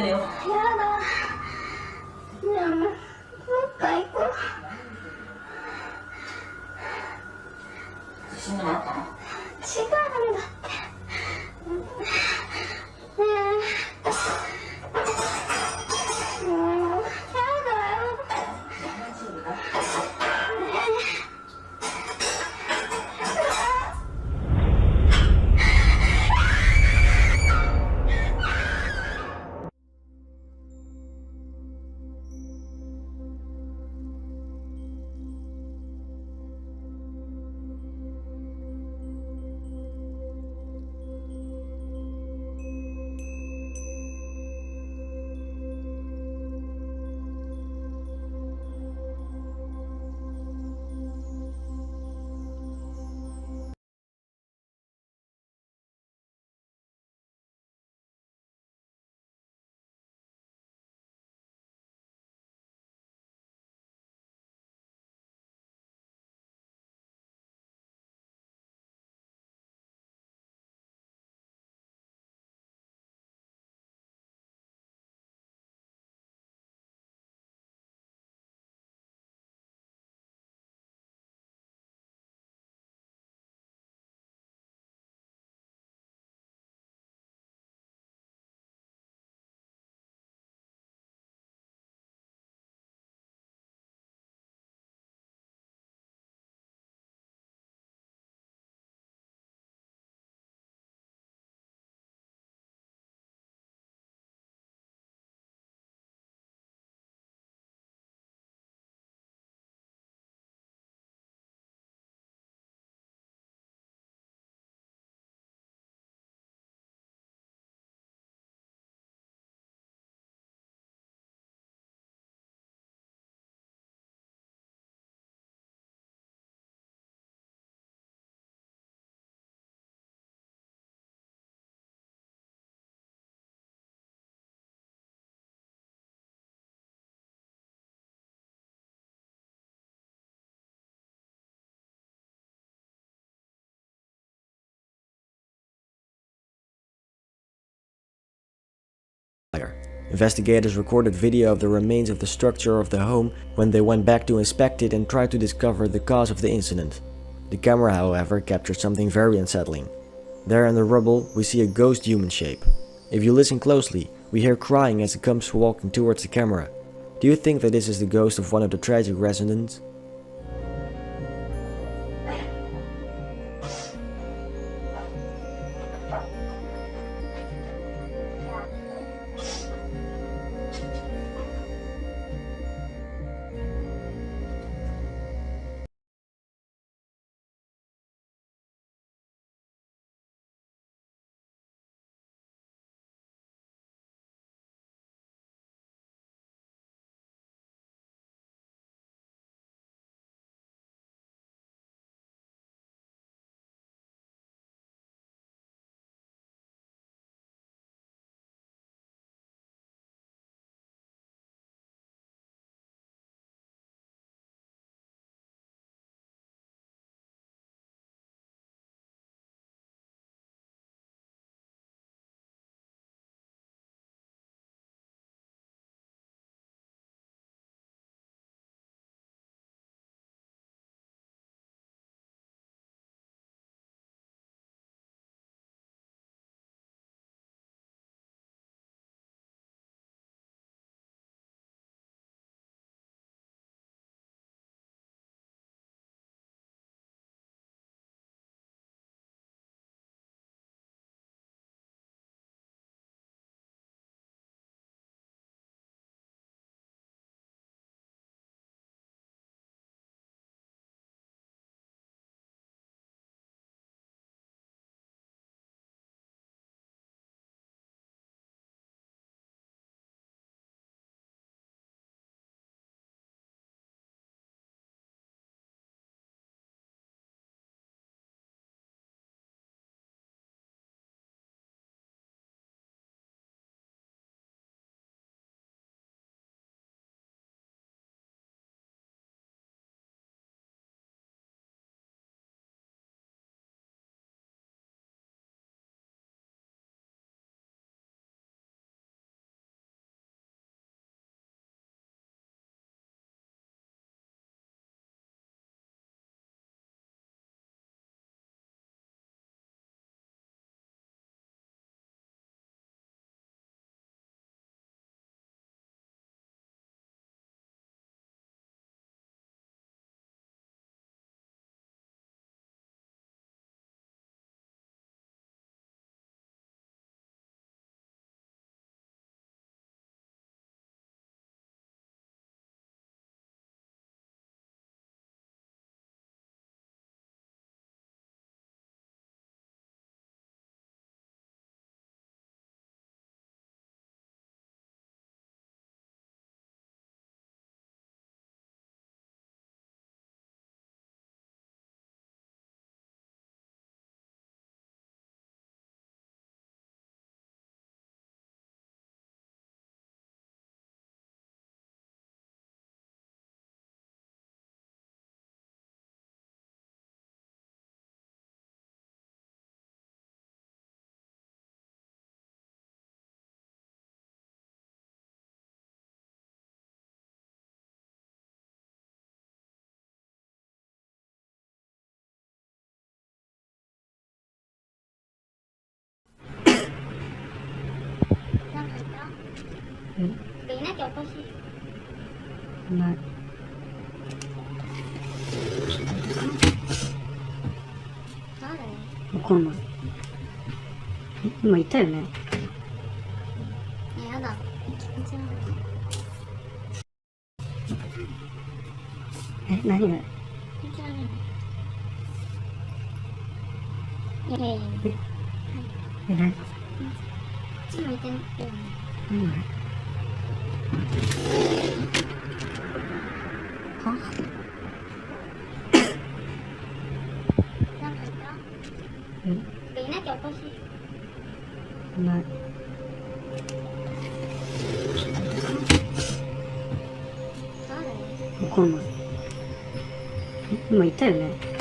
るよ。やだ。でも、もう一回行こう。死ぬのあったの？違うんだって。ねえ。もう、やだよ。Investigators recorded video of the remains of the structure of the home when they went back to inspect it and tried to discover the cause of the incident. The camera, however, captured something very unsettling. There in the rubble, we see a ghost human shape. If you listen closely, we hear crying as it comes walking towards the camera. Do you think that this is the ghost of one of the tragic residents? いなきゃおかしい。ない。誰？わかんない。今いたよね。やだ。気持ち悪い。何が？気持ち悪い。いやいやいや。何？こっち向いてなくていいよね。何が？は？なんかいた？いなきゃおかしい。ない。誰？わかんない。今いたよね。